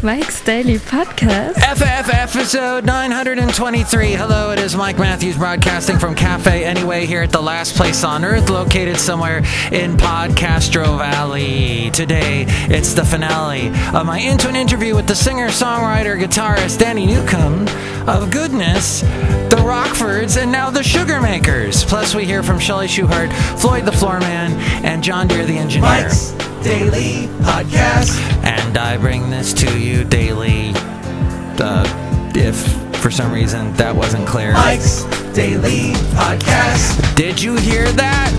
Mike's Daily Podcast. FF episode 923. Hello, it is Mike Matthews broadcasting from Cafe Anyway here at the last place on earth, located somewhere in Podcastro Valley. Today, it's the finale of my Into an Interview with the singer, songwriter, guitarist, DANNY NEWCOMB of Goodness, the Rockfords, and now the Sugarmakers. Plus, we hear from Chely Shoehart, Floyd the Floorman, and John Deere the engineer. Mike's Daily Podcast. And I bring this to you daily. If for some reason that wasn't clear. Mike's Daily Podcast. Did you hear that?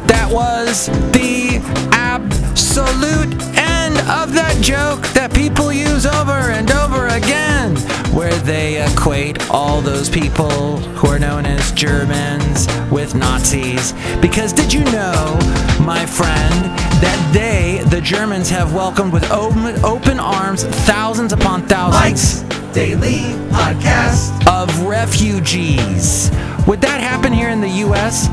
That was the absolute end of that joke that people use over and over again, where they equate all those people who are known as Germans with Nazis. Because did you know, my friend, that the Germans, have welcomed with open arms thousands upon thousands Mike's Daily Podcast of refugees? Would that happen here in the U.S.?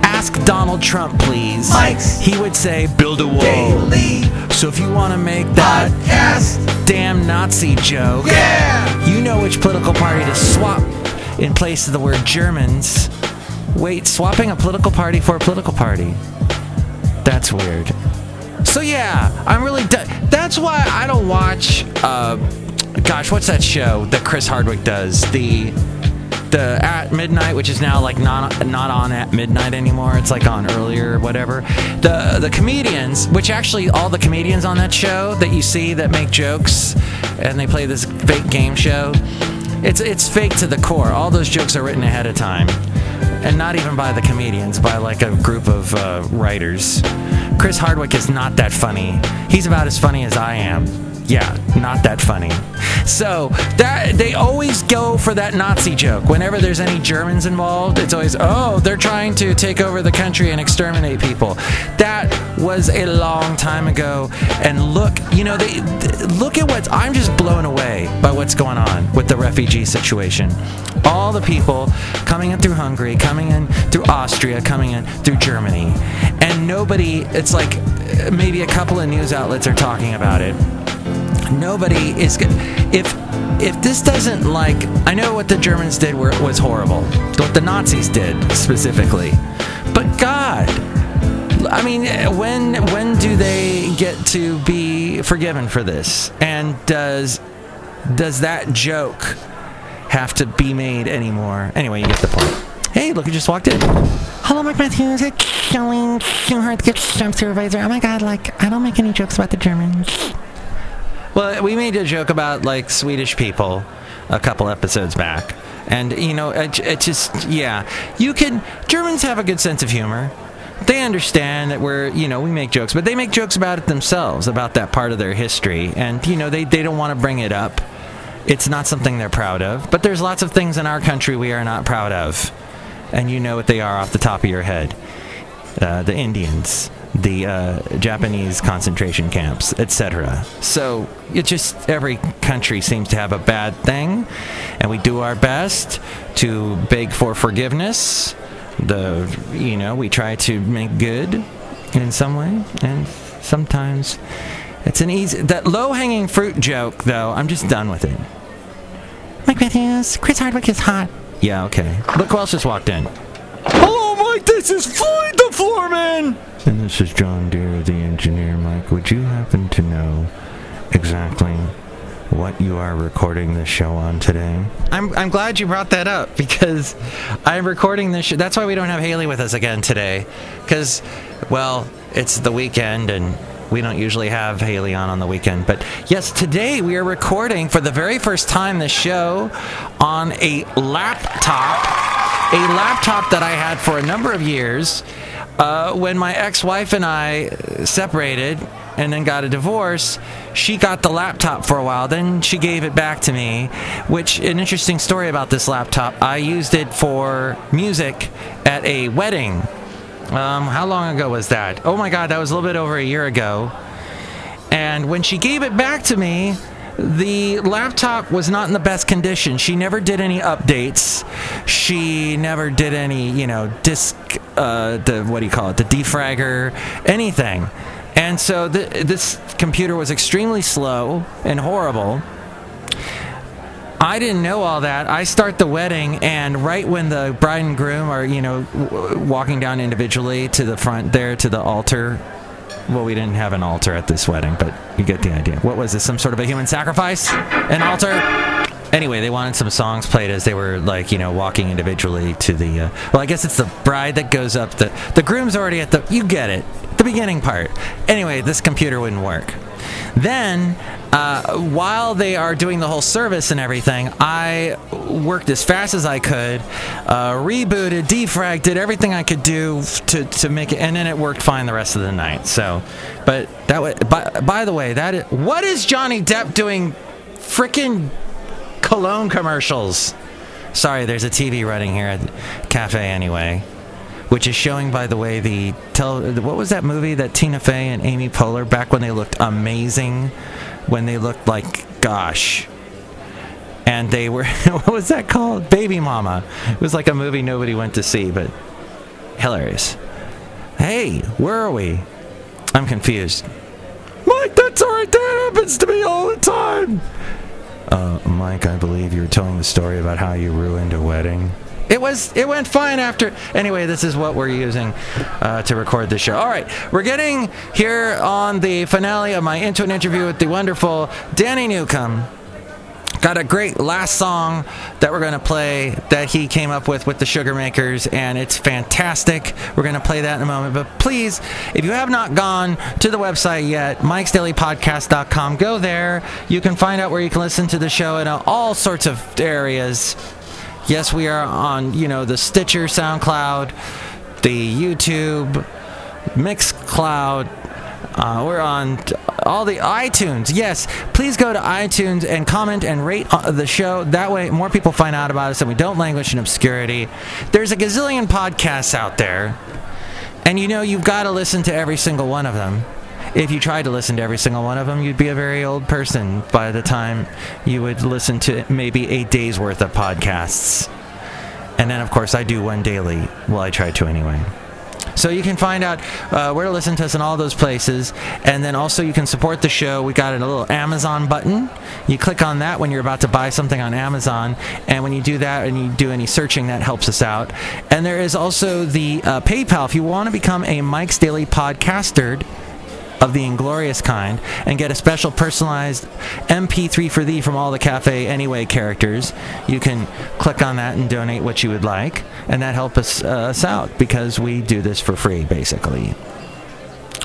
Ask Donald Trump, please. Mike's He would say, build a wall. Daily So if you want to make that Podcast. damn Nazi joke, Yeah! you know which political party to swap in place of the word Germans. Wait, swapping a political party for a political party. That's weird. So yeah, I'm really... that's why I don't watch... what's that show that Chris Hardwick does? The At Midnight, which is now like not on at midnight anymore. It's like on earlier, whatever. The comedians, which actually all the comedians on that show that you see that make jokes and they play this fake game show, it's fake to the core. All those jokes are written ahead of time, and not even by the comedians, by like a group of writers. Chris Hardwick is not that funny. He's about as funny as I am. Yeah, not that funny. So that they always go for that Nazi joke. Whenever there's any Germans involved, it's always, oh, they're trying to take over the country and exterminate people. That was a long time ago. And look, look at I'm just blown away by what's going on with the refugee situation. All the people coming in through Hungary, coming in through Austria, coming in through Germany. And nobody, it's like maybe a couple of news outlets are talking about it. Nobody is good. If this doesn't, like, I know what the Germans did was horrible. What the Nazis did specifically. But God, I mean, when do they get to be forgiven for this? And does that joke have to be made anymore? Anyway, you get the point. Hey, look, who just walked in. Hello, Mike Matthews. It's Chely Shoehart, the jump supervisor. Oh my God, like, I don't make any jokes about the Germans. Well, we made a joke about, like, Swedish people a couple episodes back. And, it just, yeah. Germans have a good sense of humor. They understand that we make jokes, but they make jokes about it themselves, about that part of their history. And, they don't want to bring it up. It's not something they're proud of. But there's lots of things in our country we are not proud of. And you know what they are off the top of your head. The Indians. The Japanese concentration camps, etc. So every country seems to have a bad thing, and we do our best to beg for forgiveness. We try to make good in some way, and sometimes it's that low-hanging fruit joke, though. I'm just done with it. Mike Matthews, Chris Hardwick is hot. Yeah, okay. Look who else just walked in. Hello, Mike. This is Floyd the Floorman. And this is John Deere, the engineer. Mike, would you happen to know exactly what you are recording this show on today? I'm glad you brought that up, because I'm recording this show. That's why we don't have Haley with us again today, because, well, it's the weekend, and we don't usually have Haley on the weekend. But yes, today we are recording for the very first time this show on a laptop that I had for a number of years. When my ex-wife and I separated and then got a divorce, she got the laptop for a while. Then she gave it back to me, which, an interesting story about this laptop, I used it for music at a wedding. How long ago was that? Oh my God, that was a little bit over a year ago. And when she gave it back to me, the laptop was not in the best condition. She never did any updates. She never did any, disk, the defragger, anything. And so this computer was extremely slow and horrible. I didn't know all that. I start the wedding, and right when the bride and groom are, walking down individually to the front there to the altar. Well, we didn't have an altar at this wedding, but you get the idea. What was this? Some sort of a human sacrifice? An altar? Anyway, they wanted some songs played as they were, walking individually to the... well, I guess it's the bride that goes up. The groom's already at the... You get it. The beginning part. Anyway, this computer wouldn't work. Then, while they are doing the whole service and everything, I worked as fast as I could, rebooted, defragged, did everything I could do to make it, and then it worked fine the rest of the night. So, but that was, by the way, what is Johnny Depp doing frickin' cologne commercials? Sorry, there's a TV running here at the cafe anyway. Which is showing, by the way, what was that movie that Tina Fey and Amy Poehler, back when they looked amazing, when they looked like, gosh. And they were, what was that called? Baby Mama. It was like a movie nobody went to see, but hilarious. Hey, where are we? I'm confused. Mike, that's alright, that happens to me all the time. Mike, I believe you were telling the story about how you ruined a wedding. It went fine after. Anyway, this is what we're using to record this show. All right, we're getting here on the finale of my Into an Interview with the wonderful Danny Newcomb. Got a great last song that we're going to play that he came up with the Sugarmakers, and it's fantastic. We're going to play that in a moment. But please, if you have not gone to the website yet, mikesdailypodcast.com, go there. You can find out where you can listen to the show in all sorts of areas. Yes, we are on, the Stitcher, SoundCloud, the YouTube, Mixcloud. We're on all the iTunes. Yes, please go to iTunes and comment and rate the show. That way more people find out about us and we don't languish in obscurity. There's a gazillion podcasts out there. And you've got to listen to every single one of them. If you tried to listen to every single one of them, you'd be a very old person by the time you would listen to maybe a day's worth of podcasts. And then, of course, I do one daily. Well, I try to anyway. So you can find out where to listen to us in all those places. And then also you can support the show. We got a little Amazon button. You click on that when you're about to buy something on Amazon. And when you do that and you do any searching, that helps us out. And there is also the PayPal. If you want to become a Mike's Daily Podcaster of the inglorious kind and get a special personalized MP3 for thee from all the Cafe Anyway characters, you can click on that and donate what you would like, and that helps us out because we do this for free, basically.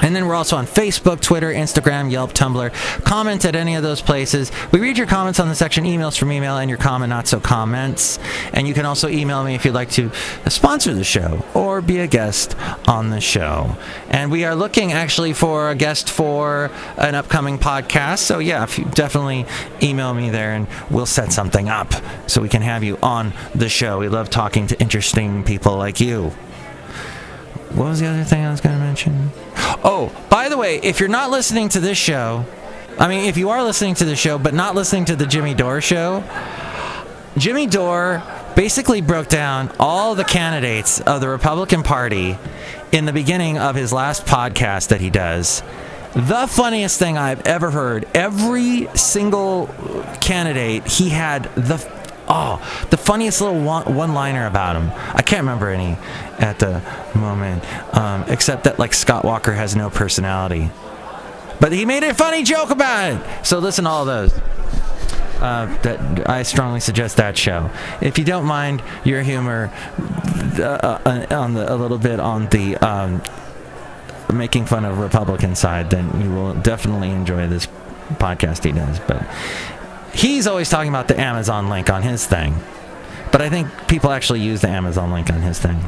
And then we're also on Facebook, Twitter, Instagram, Yelp, Tumblr. Comment at any of those places. We read your comments on the section emails from email and your comment not so comments. And you can also email me if you'd like to sponsor the show or be a guest on the show. And we are looking actually for a guest for an upcoming podcast. So yeah, if you definitely email me there and we'll set something up so we can have you on the show. We love talking to interesting people like you. What was the other thing I was going to mention? Oh, by the way, if you're not listening to this show, if you are listening to the show but not listening to the Jimmy Dore show, Jimmy Dore basically broke down all the candidates of the Republican Party in the beginning of his last podcast that he does. The funniest thing I've ever heard. Every single candidate, he had the funniest little one-liner about him. I can't remember any at the moment, except that Scott Walker has no personality. But he made a funny joke about it. So listen to all those. That I strongly suggest that show. If you don't mind your humor a little bit on the making fun of Republican side, then you will definitely enjoy this podcast he does. But he's always talking about the Amazon link on his thing. But I think people actually use the Amazon link on his thing.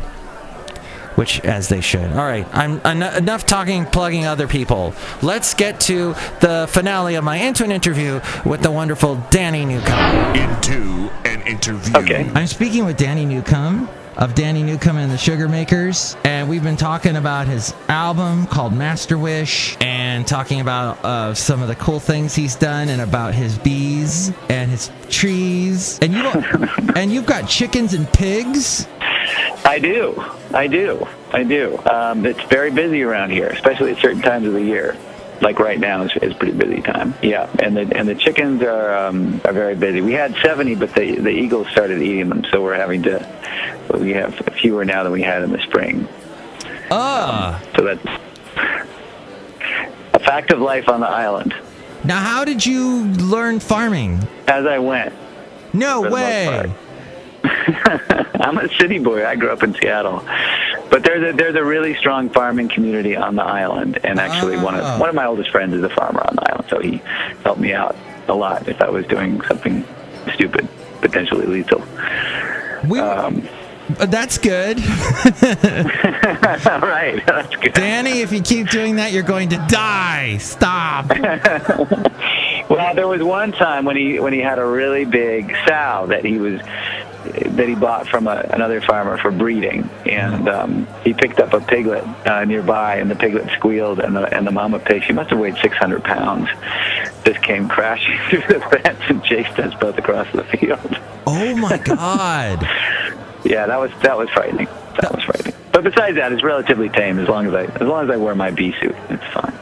Which, as they should. All right, I'm enough plugging other people. Let's get to the finale of my Into an Interview with the wonderful Danny Newcomb. Into an Interview. Okay. I'm speaking with Danny Newcomb of Danny Newcomb and the Sugarmakers, and we've been talking about his album called Master Wish, and talking about some of the cool things he's done, and about his bees and his trees. And you've got chickens and pigs. I do. It's very busy around here, especially at certain times of the year. Like right now is pretty busy time. Yeah, and the chickens are very busy. We had 70, but the eagles started eating them, so we have fewer now than we had in the spring. So that's a fact of life on the island. Now, how did you learn farming? As I went. No way. I'm a city boy. I grew up in Seattle, but there's a really strong farming community on the island, and actually one of my oldest friends is a farmer on the island, so he helped me out a lot if I was doing something stupid, potentially lethal. That's good. Right, that's good. Danny, if you keep doing that, you're going to die. Stop. Well, there was one time when he had a really big sow that he bought from another farmer for breeding, and he picked up a piglet nearby, and the piglet squealed, and the mama pig, she must have weighed 600 pounds, just came crashing through the fence and chased us both across the field. Oh my God. Yeah, that was frightening. That was frightening. But besides that, it's relatively tame as long as I wear my bee suit. It's fine.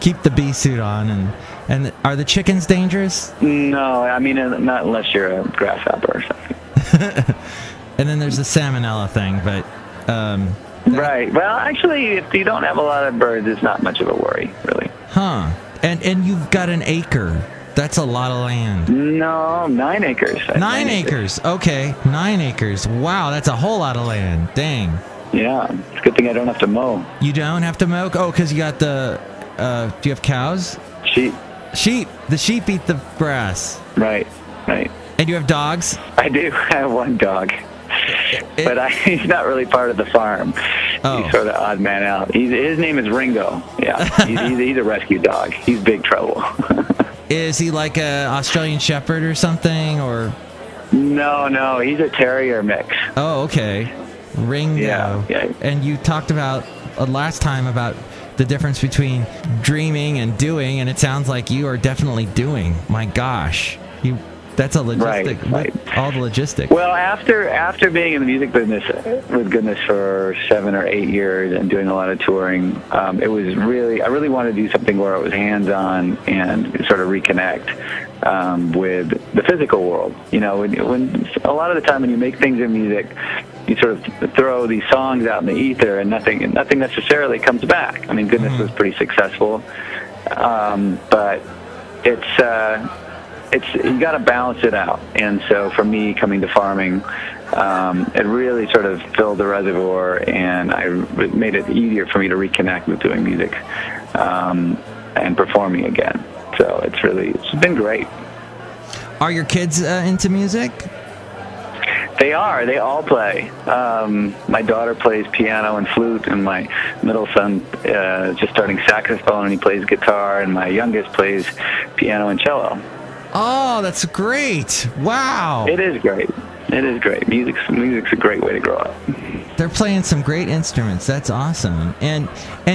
Keep the bee suit on. And are the chickens dangerous? No, I mean, not unless you're a grasshopper or something. And then there's the salmonella thing, but... Right. Well, actually, if you don't have a lot of birds, it's not much of a worry, really. Huh. And you've got an acre. That's a lot of land. No, 9 acres. 9 acres. Okay, 9 acres. Wow, that's a whole lot of land. Dang. Yeah, it's a good thing I don't have to mow. You don't have to mow? Oh, because you got the... do you have cows? Sheep. Sheep. The sheep eat the grass. Right. And you have dogs? I do. I have one dog. But he's not really part of the farm. Oh. He's sort of odd man out. His name is Ringo. Yeah, he's a rescue dog. He's big trouble. Is he like a Australian Shepherd or something, or? No, he's a terrier mix. Oh, okay. Ringo. Yeah. And you talked about last time about the difference between dreaming and doing, and it sounds like you are definitely doing. My gosh, that's a logistic. Right. All the logistics. Well, after being in the music business with Goodness for 7 or 8 years and doing a lot of touring, it was I really wanted to do something where it was hands-on and sort of reconnect with the physical world. You know, when a lot of the time when you make things in music, you sort of throw these songs out in the ether and nothing necessarily comes back. I mean, Goodness was pretty successful, but it's you got to balance it out. And so for me, coming to farming, it really sort of filled the reservoir, and it made it easier for me to reconnect with doing music and performing again. So it's been great. Are your kids into music? They are. They all play. My daughter plays piano and flute, and my middle son is just starting saxophone, and he plays guitar, and my youngest plays piano and cello. Oh, that's great. Wow. It is great. Music's a great way to grow up. They're playing some great instruments. That's awesome. And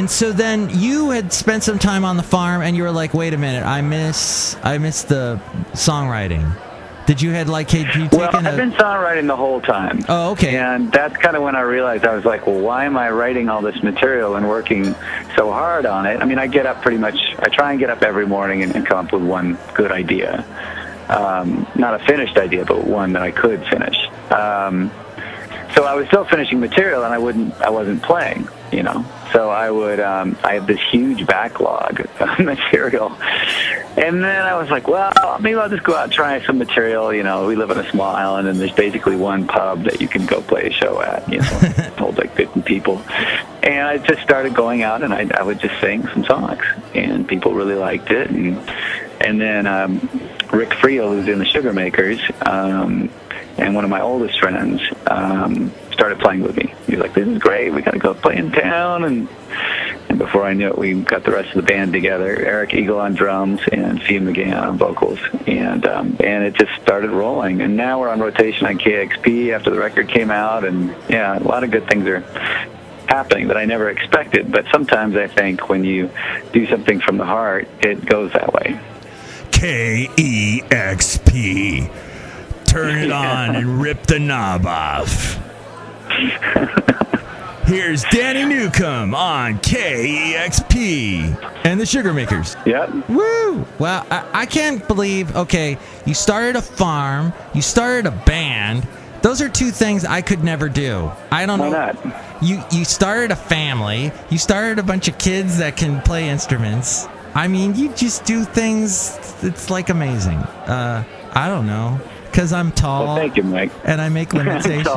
so then you had spent some time on the farm, and you were like, wait a minute, I miss the songwriting. Did you had like, hey, you Well, I've been songwriting the whole time. Oh, okay. And that's kind of when I realized, I was like, well, why am I writing all this material and working so hard on it? I mean, I try and get up every morning and come up with one good idea. Not a finished idea, but one that I could finish. So I was still finishing material, and I wasn't playing, you know. So I have this huge backlog of material. And then I was like, well, maybe I'll just go out and try some material. You know, we live on a small island, and there's basically one pub that you can go play a show at, you know, holds like 50 people. And I just started going out, and I would just sing some songs, and people really liked it. And then Rick Friel, who's in the Sugarmakers, and one of my oldest friends, started playing with me. He was like, this is great, we got to go play in town. And before I knew it, we got the rest of the band together, Eric Eagle on drums and Fia McGann on vocals. And it just started rolling. And now we're on rotation on KXP after the record came out. And yeah, a lot of good things are happening that I never expected. But sometimes I think when you do something from the heart, it goes that way. KEXP. turn it on and rip the knob off. Here's Danny Newcomb on KEXP and the Sugarmakers. Yep. Woo! Well, I can't believe, okay, you started a farm, you started a band. Those are two things I could never do. I don't know. Why not? You started a family. You started a bunch of kids that can play instruments. I mean, you just do things. It's like amazing. I don't know. Because I'm tall. Well, thank you, Mike. And I make limitations.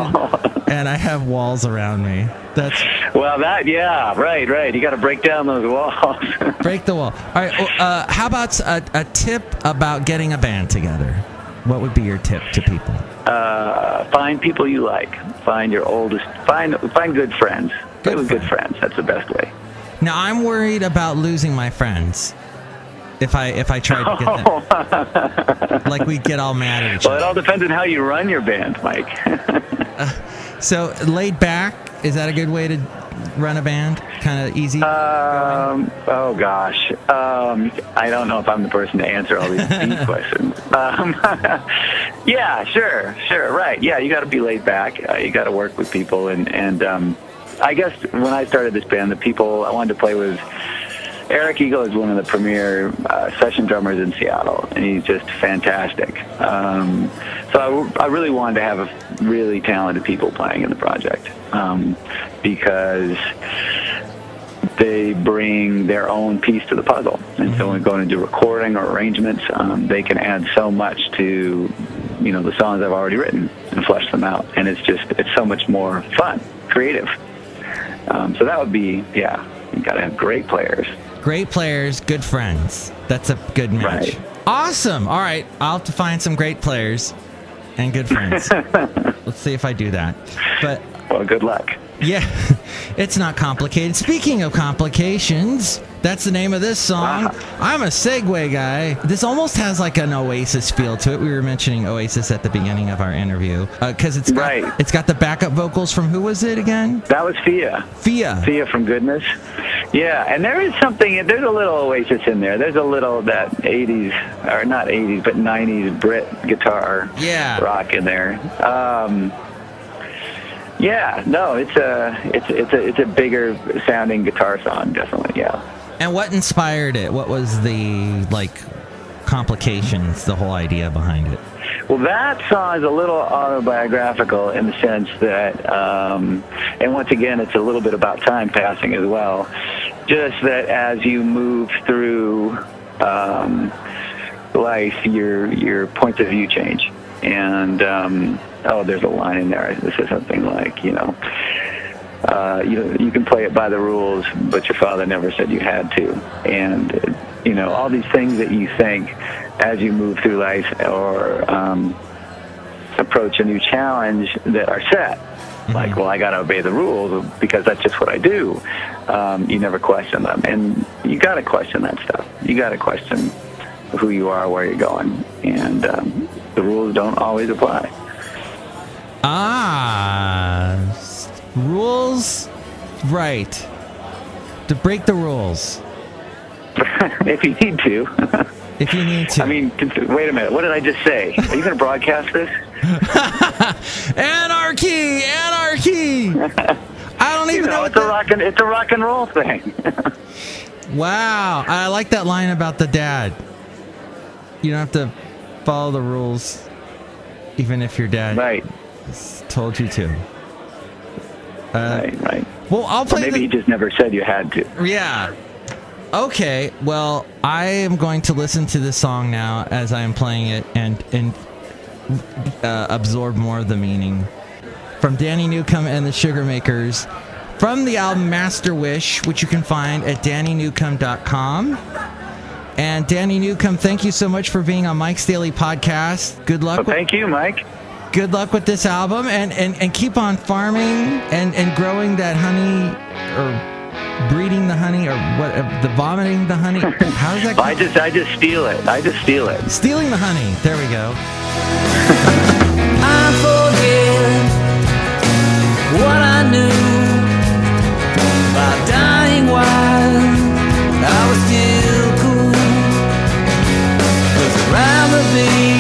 And I have walls around me. Yeah, right. You got to break down those walls. Break the wall. All right. Well, how about a tip about getting a band together? What would be your tip to people? Find people you like. Find your oldest. Find good friends. Play with good friends. That's the best way. Now I'm worried about losing my friends. If I tried to get them, like we'd get all mad at each other. Well, it all depends on how you run your band, Mike. So laid back, is that a good way to run a band? Kind of easy? Oh gosh, I don't know if I'm the person to answer all these deep questions. Yeah, sure, right. Yeah, you got to be laid back. You got to work with people, and I guess when I started this band, the people I wanted to play with. Eric Eagle is one of the premier session drummers in Seattle, and he's just fantastic. So I really wanted to have really talented people playing in the project because they bring their own piece to the puzzle. And so when we go in and do recording or arrangements, they can add so much to the songs I've already written and flesh them out. And it's so much more fun, creative. So that would be, you got to have great players. Great players, good friends. That's a good match. Right. Awesome. All right. I'll have to find some great players and good friends. Let's see if I do that. But well, good luck. Yeah, it's not complicated. Speaking of complications, that's the name of this song. I'm a segue guy. This almost has like an Oasis feel to it. We were mentioning Oasis at the beginning of our interview because it's got the backup vocals from who was it again? That was Fia. Fia from Goodness. Yeah, and there's a little Oasis in there. There's a little that 80s, or not 80s, but 90s Brit guitar rock in there. Yeah, no, it's a bigger sounding guitar song, definitely, yeah. And what inspired it? What was the, complications, the whole idea behind it? Well, that song is a little autobiographical in the sense that, and once again, it's a little bit about time passing as well, just that as you move through life, your points of view change. And, there's a line in there. This is something like, you can play it by the rules, but your father never said you had to. And, all these things that you think as you move through life or approach a new challenge that are set. Mm-hmm. Like, well, I got to obey the rules because that's just what I do. You never question them. And you got to question that stuff. You got to question who you are, where you're going. And the rules don't always apply. Rules, right. To break the rules. If you need to. If you need to. I mean, wait a minute. What did I just say? Are you going to broadcast this? Anarchy! I don't even know what it's a rock and roll thing. Wow. I like that line about the dad. You don't have to follow the rules, even if your dad told you to. Right. Well, I'll play. Maybe he just never said you had to. Yeah. Okay. Well, I am going to listen to this song now as I am playing it and absorb more of the meaning. From Danny Newcomb and the Sugarmakers, from the album Master Wish, which you can find at DannyNewcomb.com. And Danny Newcomb, thank you so much for being on Mike's Daily Podcast. Good luck. Thank you, Mike. Good luck with this album, and keep on farming and growing that honey, or breeding the honey, or what? The vomiting the honey. How does that go? I just steal it. Stealing the honey. There we go. I forget what I knew about dying while I was still cool. 'Cause I'd rather be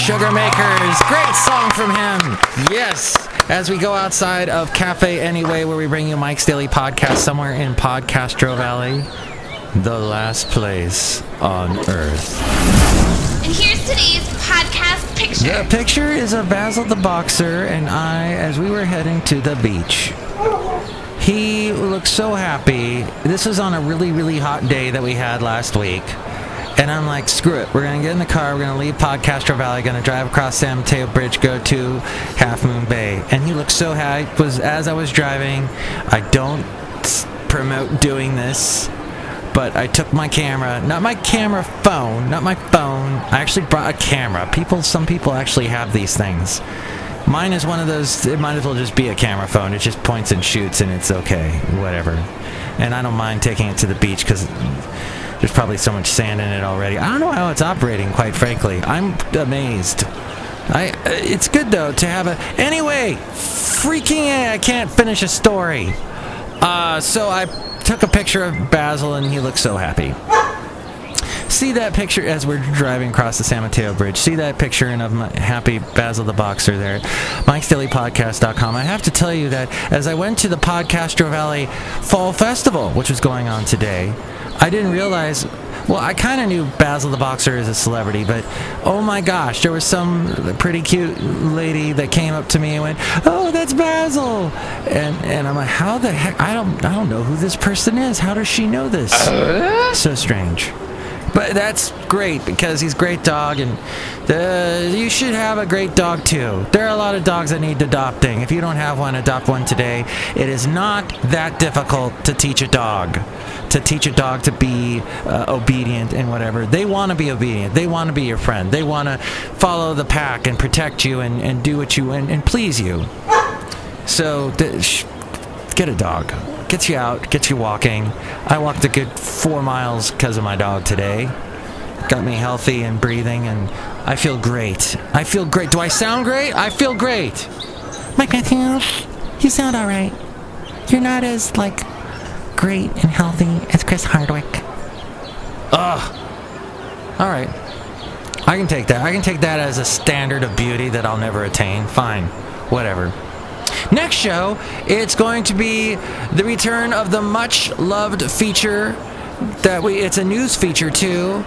Sugarmakers. Great song from him. Yes. As we go outside of Cafe Anyway, where we bring you Mike's Daily Podcast somewhere in Podcastro Valley, the last place on earth. And here's today's podcast picture. The picture is of Basil the Boxer and I as we were heading to the beach. He looked so happy. This was on a really, really hot day that we had last week. And I'm like, screw it. We're going to get in the car. We're going to leave Podcastro Valley. Going to drive across San Mateo Bridge, go to Half Moon Bay. And he looked so happy. As I was driving, I don't promote doing this, but I took my camera, not my phone. I actually brought a camera. Some people actually have these things. Mine is one of those, it might as well just be a camera phone. It just points and shoots and it's okay, whatever. And I don't mind taking it to the beach because there's probably so much sand in it already. I don't know how it's operating, quite frankly. I'm amazed. It's good, though, to have a... Anyway, freaking A, I can't finish a story. So I took a picture of Basil, and he looked so happy. See that picture as we're driving across the San Mateo Bridge. See that picture of my happy Basil the Boxer there. Mike'sDailyPodcast.com. I have to tell you that as I went to the Podcastro Valley Fall Festival, which was going on today, I didn't realize... Well, I kind of knew Basil the Boxer is a celebrity, but oh my gosh, there was some pretty cute lady that came up to me and went, "Oh, that's Basil," and I'm like, how the heck? I don't know who this person is. How does she know this? So strange. But that's great because he's a great dog, and you should have a great dog too. There are a lot of dogs that need adopting. If you don't have one, adopt one today. It is not that difficult to teach a dog. To be obedient and whatever. They want to be obedient. They want to be your friend. They want to follow the pack and protect you and do what you and please you. So get a dog. Gets you out, gets you walking. I walked a good 4 miles because of my dog today. Got me healthy and breathing, and I feel great. Do I sound great? I feel great. Mike Matthews, you sound all right. You're not as, great and healthy as Chris Hardwick. Ugh. All right. I can take that. I can take that as a standard of beauty that I'll never attain. Fine. Whatever. Next show, it's going to be the return of the much-loved feature it's a news feature, too.